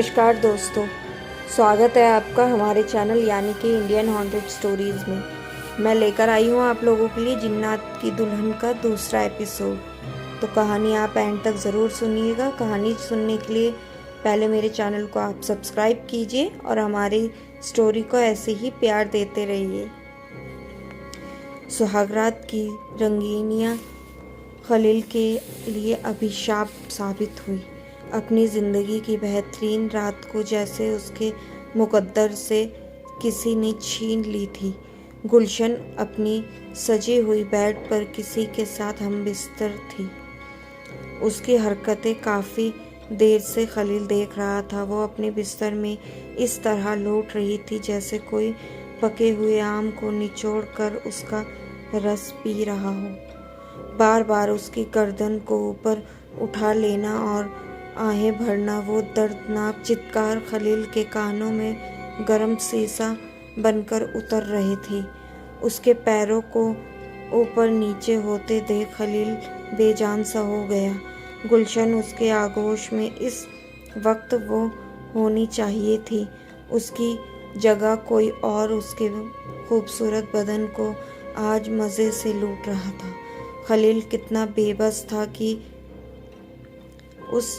नमस्कार दोस्तों, स्वागत है आपका हमारे चैनल यानी कि इंडियन हॉन्टेड स्टोरीज़ में। मैं लेकर आई हूँ आप लोगों के लिए जिन्नात की दुल्हन का दूसरा एपिसोड। तो कहानी आप एंड तक ज़रूर सुनिएगा। कहानी सुनने के लिए पहले मेरे चैनल को आप सब्सक्राइब कीजिए और हमारी स्टोरी को ऐसे ही प्यार देते रहिए। सुहागरात की रंगीनियाँ खलील के लिए अभिशाप साबित हुई। अपनी ज़िंदगी की बेहतरीन रात को जैसे उसके मुकद्दर से किसी ने छीन ली थी। गुलशन अपनी सजी हुई बेड पर किसी के साथ हम बिस्तर थी। उसकी हरकतें काफ़ी देर से खलील देख रहा था। वो अपने बिस्तर में इस तरह लौट रही थी जैसे कोई पके हुए आम को निचोड़ कर उसका रस पी रहा हो। बार बार उसकी गर्दन को ऊपर उठा लेना और आहें भरना, वो दर्दनाक चित्कार खलील के कानों में गर्म शीशा बनकर उतर रहे थे। उसके पैरों को ऊपर नीचे होते देख खलील बेजान सा हो गया। गुलशन उसके आगोश में इस वक्त वो होनी चाहिए थी। उसकी जगह कोई और उसके खूबसूरत बदन को आज मज़े से लूट रहा था। खलील कितना बेबस था कि उस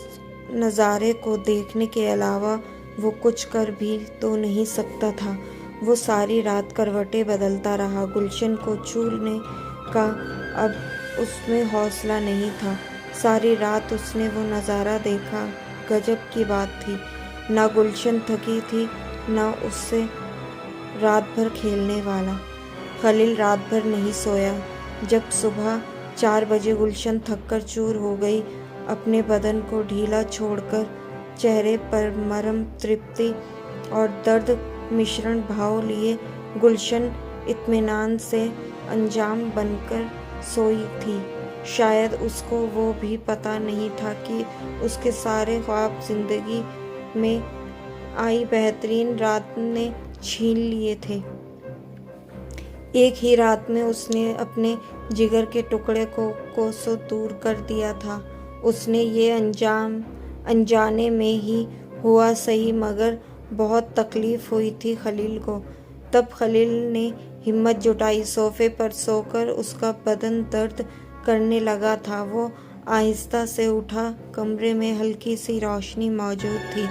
नज़ारे को देखने के अलावा वो कुछ कर भी तो नहीं सकता था। वो सारी रात करवटें बदलता रहा। गुलशन को छूने का अब उसमें हौसला नहीं था। सारी रात उसने वो नज़ारा देखा। गजब की बात थी। ना गुलशन थकी थी, ना उससे रात भर खेलने वाला। खलील रात भर नहीं सोया। जब सुबह 4 बजे गुलशन थककर चूर हो गई, अपने बदन को ढीला छोड़कर चेहरे पर मरम तृप्ति और दर्द मिश्रण भाव लिए गुलशन इत्मीनान से अंजाम बनकर सोई थी। शायद उसको वो भी पता नहीं था कि उसके सारे ख्वाब जिंदगी में आई बेहतरीन रात ने छीन लिए थे। एक ही रात में उसने अपने जिगर के टुकड़े को कोसों दूर कर दिया था। उसने ये अनजाने में ही हुआ सही, मगर बहुत तकलीफ हुई थी खलील को। तब खलील ने हिम्मत जुटाई। सोफे पर सोकर उसका बदन दर्द करने लगा था। वो आहिस्ता से उठा। कमरे में हल्की सी रोशनी मौजूद थी।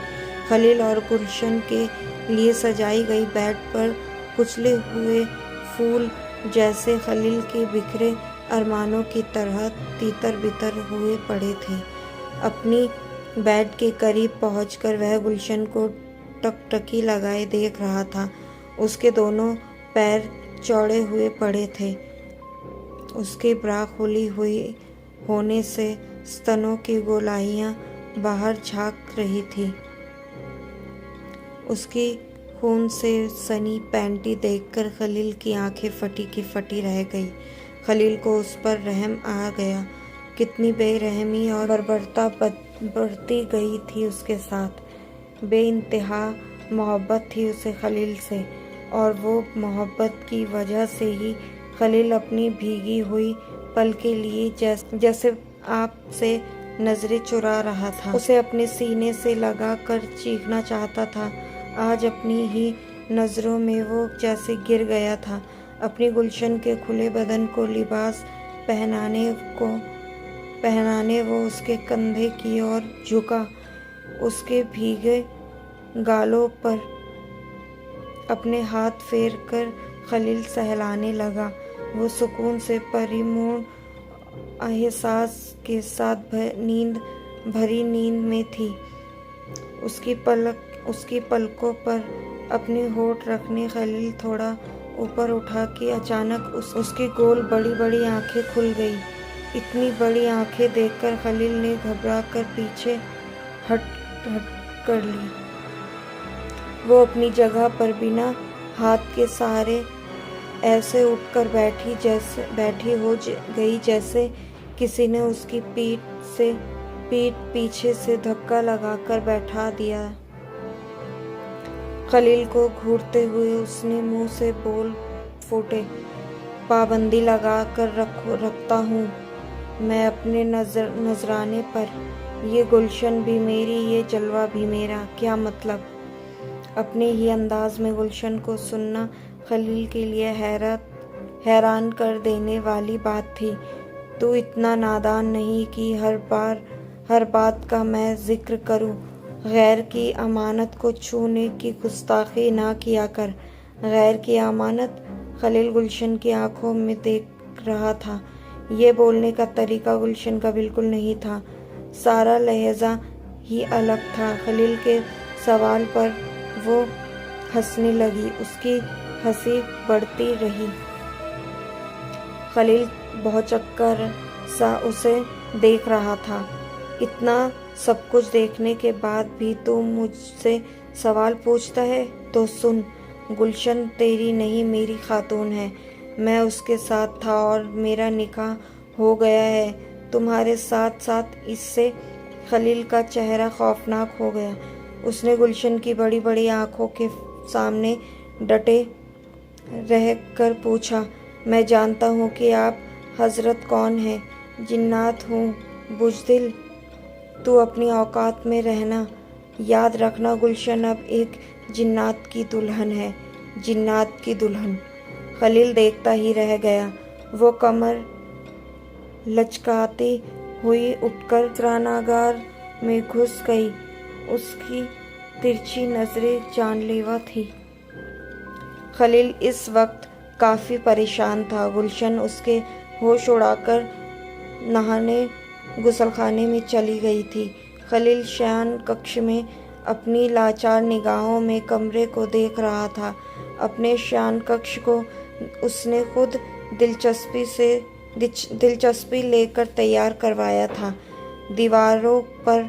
खलील और गुलशन के लिए सजाई गई बेड पर कुचले हुए फूल जैसे खलील के बिखरे अरमानों की तरह तीतर बितर हुए पड़े थे। अपनी बेड के करीब पहुंचकर वह गुलशन को टकटकी लगाए देख रहा था। उसके दोनों पैर चौड़े हुए पड़े थे। उसकी ब्रा खुली हुई होने से स्तनों की गोलाइयां बाहर झांक रही थी। उसकी खून से सनी पैंटी देखकर खलील की आंखें फटी की फटी रह गई। खलील को उस पर रहम आ गया। कितनी बेरहमी और बर्बरता बढ़ती गई थी उसके साथ। बेइंतहा मोहब्बत थी उसे खलील से, और वो मोहब्बत की वजह से ही खलील अपनी भीगी हुई पल के लिए जैसे आपसे नजरें चुरा रहा था। उसे अपने सीने से लगा कर चीखना चाहता था। आज अपनी ही नज़रों में वो जैसे गिर गया था। अपनी गुलशन के खुले बदन को लिबास पहनाने वो उसके कंधे की ओर झुका। उसके भीगे गालों पर अपने हाथ फेर कर खलील सहलाने लगा। वो सुकून से परिपूर्ण एहसास के साथ भरी नींद में थी। उसकी पलकों पर अपने होठ रखने खलील थोड़ा ऊपर उठा कि अचानक उसकी गोल बड़ी बड़ी आंखें खुल गई। इतनी बड़ी आंखें देखकर खलील ने घबराकर पीछे हट कर ली। वो अपनी जगह पर बिना हाथ के सहारे ऐसे उठकर बैठी हो गई जैसे किसी ने उसकी पीठ पीछे से धक्का लगाकर बैठा दिया। खलील को घूरते हुए उसने मुंह से बोल फूटे, पाबंदी लगा कर रखता हूँ मैं अपने नजराने पर। ये गुलशन भी मेरी, ये जलवा भी मेरा, क्या मतलब। अपने ही अंदाज में गुलशन को सुनना खलील के लिए हैरान कर देने वाली बात थी। तू इतना नादान नहीं कि हर बात का मैं जिक्र करूं। गैर की अमानत को छूने की गुस्ताखी ना किया कर। गैर की अमानत? खलील गुलशन की आंखों में देख रहा था। ये बोलने का तरीका गुलशन का बिल्कुल नहीं था। सारा लहजा ही अलग था। खलील के सवाल पर वो हंसने लगी। उसकी हंसी बढ़ती रही। खलील बहुत चक्कर सा उसे देख रहा था। इतना सब कुछ देखने के बाद भी तू मुझसे सवाल पूछता है? तो सुन, गुलशन तेरी नहीं मेरी खातून है। मैं उसके साथ था और मेरा निकाह हो गया है तुम्हारे साथ साथ इससे। खलील का चेहरा खौफनाक हो गया। उसने गुलशन की बड़ी बड़ी आंखों के सामने डटे रहकर पूछा, मैं जानता हूँ कि आप हजरत कौन हैं। जिन्नात हूँ बुज़दिल। तू अपनी औकात में रहना। याद रखना गुलशन अब एक जिन्नात की दुल्हन है। जिन्नात की दुल्हन। खलील देखता ही रह गया। वो कमर लचकाती हुई उठकर स्नानागार में घुस गई। उसकी तिरछी नजरें जानलेवा थी। खलील इस वक्त काफ़ी परेशान था। गुलशन उसके होश उड़ाकर नहाने गुसलखाने में चली गई थी। खलील शयन कक्ष में अपनी लाचार निगाहों में कमरे को देख रहा था। अपने शयन कक्ष को उसने खुद दिलचस्पी लेकर तैयार करवाया था। दीवारों पर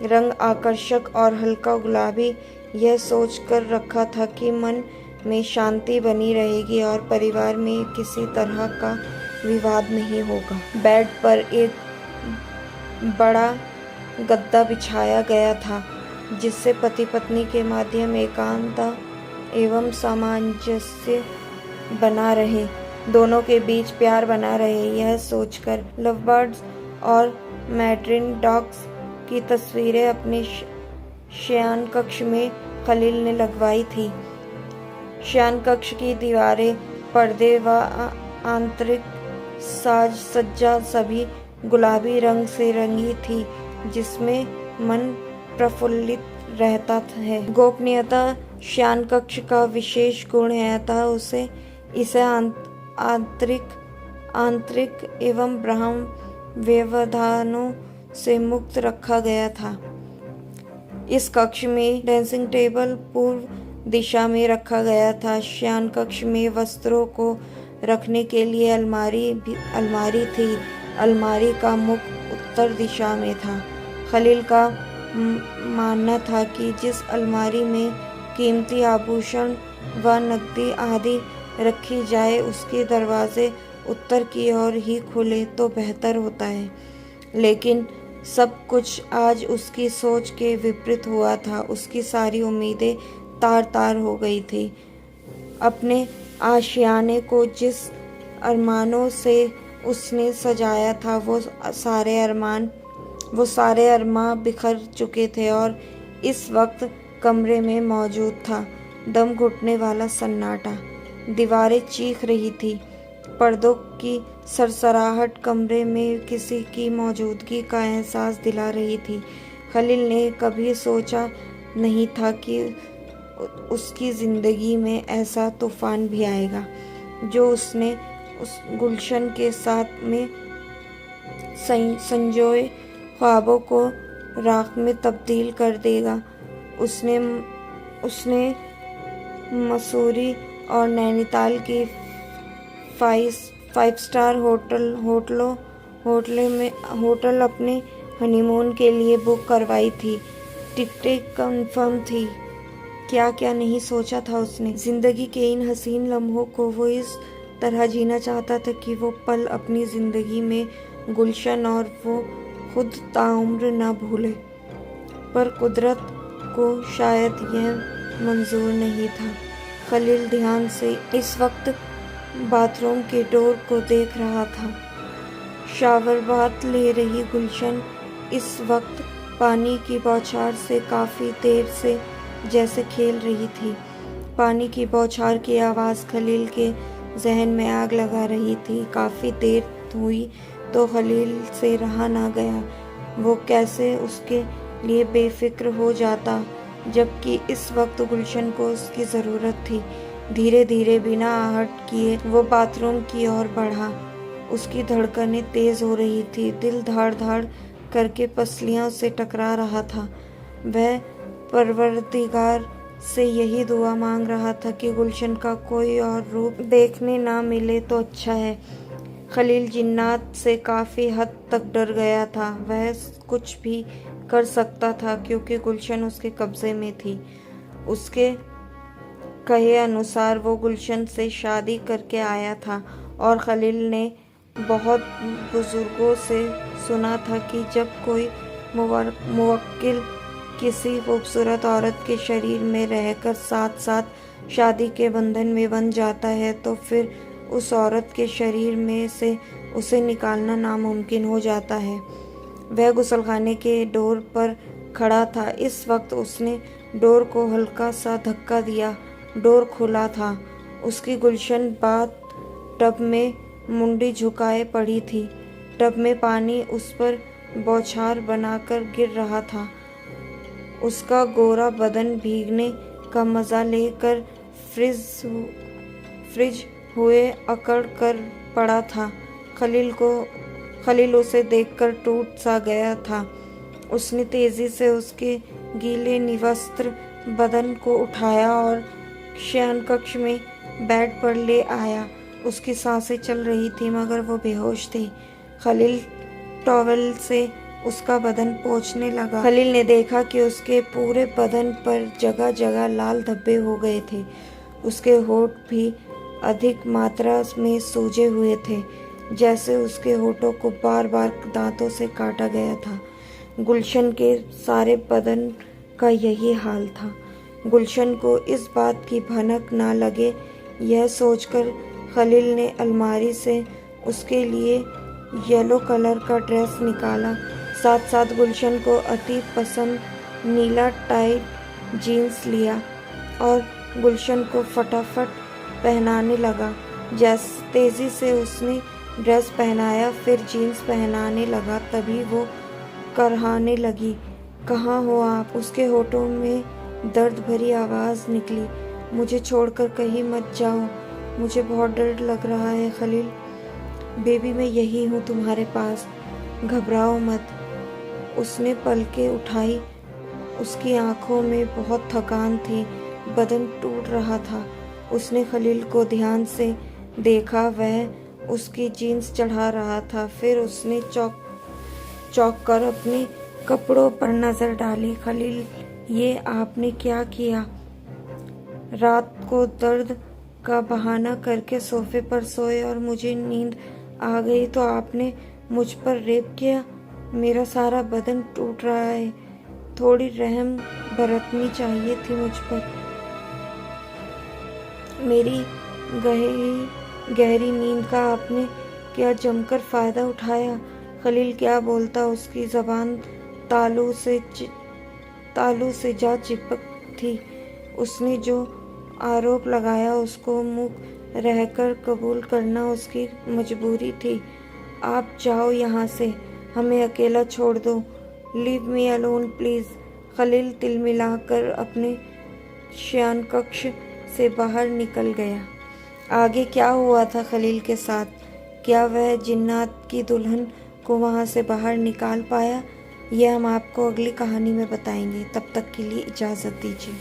रंग आकर्षक और हल्का गुलाबी यह सोचकर रखा था कि मन में शांति बनी रहेगी और परिवार में किसी तरह का विवाद नहीं होगा। बेड पर एक बड़ा गद्दा बिछाया गया था जिससे पति पत्नी के माध्यम एकांतता एवं सामंजस्य बना रहे, दोनों के बीच प्यार बना रहे। यह सोचकर लवबर्ड्स और मैड्रिन डॉग्स की तस्वीरें अपने शयन कक्ष में खलील ने लगवाई थी। शयन कक्ष की दीवारें, पर्दे व आंतरिक साज सज्जा सभी गुलाबी रंग से रंगी थी जिसमें मन प्रफुल्लित रहता है। गोपनीयता शयन कक्ष का विशेष गुण है, अतः इसे आंतरिक एवं ब्रह्म व्यवधानों से मुक्त रखा गया था। इस कक्ष में ड्रेसिंग टेबल पूर्व दिशा में रखा गया था। शयन कक्ष में वस्त्रों को रखने के लिए अलमारी थी। अलमारी का मुख उत्तर दिशा में था। खलील का मानना था कि जिस अलमारी में कीमती आभूषण व नकदी आदि रखी जाए उसके दरवाजे उत्तर की ओर ही खुले तो बेहतर होता है। लेकिन सब कुछ आज उसकी सोच के विपरीत हुआ था। उसकी सारी उम्मीदें तार तार हो गई थी। अपने आशियाने को जिस अरमानों से उसने सजाया था वो सारे अरमान बिखर चुके थे और इस वक्त कमरे में मौजूद था दम घुटने वाला सन्नाटा। दीवारें चीख रही थी। पर्दों की सरसराहट कमरे में किसी की मौजूदगी का एहसास दिला रही थी। खलील ने कभी सोचा नहीं था कि उसकी ज़िंदगी में ऐसा तूफान भी आएगा जो उसने उस गुलशन के साथ में संजोए ख्वाबों को राख में तब्दील कर देगा। उसने मसूरी और नैनीताल की 5 स्टार होटल अपने हनीमून के लिए बुक करवाई थी। टिकटें कंफर्म थी। क्या क्या नहीं सोचा था उसने। जिंदगी के इन हसीन लम्हों को वो इस तरह जीना चाहता था कि वो पल अपनी जिंदगी में गुलशन और वो खुद ताउम्र न भूले। पर कुदरत को शायद यह मंजूर नहीं था। खलील ध्यान से इस वक्त बाथरूम के डोर को देख रहा था। शावर बात ले रही गुलशन इस वक्त पानी की बौछार से काफ़ी देर से जैसे खेल रही थी। पानी की बौछार की आवाज़ खलील के जहन में आग लगा रही थी। काफ़ी देर हुई तो खलील से रहा ना गया। वो कैसे उसके लिए बेफिक्र हो जाता, जबकि इस वक्त गुलशन को उसकी ज़रूरत थी। धीरे धीरे बिना आहट किए वो बाथरूम की ओर बढ़ा। उसकी धड़कनें तेज़ हो रही थी, दिल धाड़ धाड़ करके पसलियों से टकरा रहा था। वह परवरदिगार से यही दुआ मांग रहा था कि गुलशन का कोई और रूप देखने ना मिले तो अच्छा है। खलील जिन्नात से काफ़ी हद तक डर गया था। वह कुछ भी कर सकता था क्योंकि गुलशन उसके कब्जे में थी। उसके कहे अनुसार वो गुलशन से शादी करके आया था और खलील ने बहुत बुजुर्गों से सुना था कि जब कोई मुवक्किल किसी खूबसूरत औरत के शरीर में रहकर साथ साथ शादी के बंधन में बन जाता है तो फिर उस औरत के शरीर में से उसे निकालना नामुमकिन हो जाता है। वह गुसलखाने के डोर पर खड़ा था। इस वक्त उसने डोर को हल्का सा धक्का दिया। डोर खुला था। उसकी गुलशन बाथ टब में मुंडी झुकाए पड़ी थी। टब में पानी उस पर बौछार बनाकर गिर रहा था। उसका गोरा बदन भीगने का मज़ा लेकर फ्रिज हुए अकड़ कर पड़ा था। खलील उसे देखकर टूट सा गया था। उसने तेज़ी से उसके गीले निवस्त्र बदन को उठाया और शयन कक्ष में बेड पर ले आया। उसकी सांसें चल रही थी मगर वो बेहोश थी। खलील टॉवेल से उसका बदन पोंछने लगा। खलील ने देखा कि उसके पूरे बदन पर जगह जगह लाल धब्बे हो गए थे। उसके होंठ भी अधिक मात्रा में सूजे हुए थे, जैसे उसके होठों को बार बार दांतों से काटा गया था। गुलशन के सारे बदन का यही हाल था। गुलशन को इस बात की भनक ना लगे, यह सोचकर खलील ने अलमारी से उसके लिए येलो कलर का ड्रेस निकाला। साथ साथ गुलशन को अति पसंद नीला टाइट जीन्स लिया और गुलशन को फटाफट पहनाने लगा। तेज़ी से उसने ड्रेस पहनाया, फिर जीन्स पहनाने लगा। तभी वो करहाने लगी, कहाँ हो आप? उसके होठों में दर्द भरी आवाज़ निकली, मुझे छोड़कर कहीं मत जाओ, मुझे बहुत डर लग रहा है खलील। बेबी मैं यही हूँ तुम्हारे पास, घबराओ मत। उसने पलकें उठाई। उसकी आंखों में बहुत थकान थी, बदन टूट रहा था। उसने खलील को ध्यान से देखा, वह उसकी जीन्स चढ़ा रहा था। फिर उसने चौंक कर अपने कपड़ों पर नज़र डाली। खलील ये आपने क्या किया? रात को दर्द का बहाना करके सोफे पर सोए और मुझे नींद आ गई तो आपने मुझ पर रेप किया। मेरा सारा बदन टूट रहा है, थोड़ी रहम बरतनी चाहिए थी मुझ पर। मेरी गहरी नींद का आपने क्या जमकर फ़ायदा उठाया? खलील क्या बोलता, उसकी ज़बान तालू से जा चिपक थी। उसने जो आरोप लगाया उसको मुँह रहकर कबूल करना उसकी मजबूरी थी। आप जाओ यहाँ से, हमें अकेला छोड़ दो। Leave me alone please. Khalil तिलमिलाकर अपने शयन कक्ष से बाहर निकल गया। आगे क्या हुआ था खलील के साथ? क्या वह जिन्नात की दुल्हन को वहाँ से बाहर निकाल पाया? यह हम आपको अगली कहानी में बताएंगे। तब तक के लिए इजाज़त दीजिए।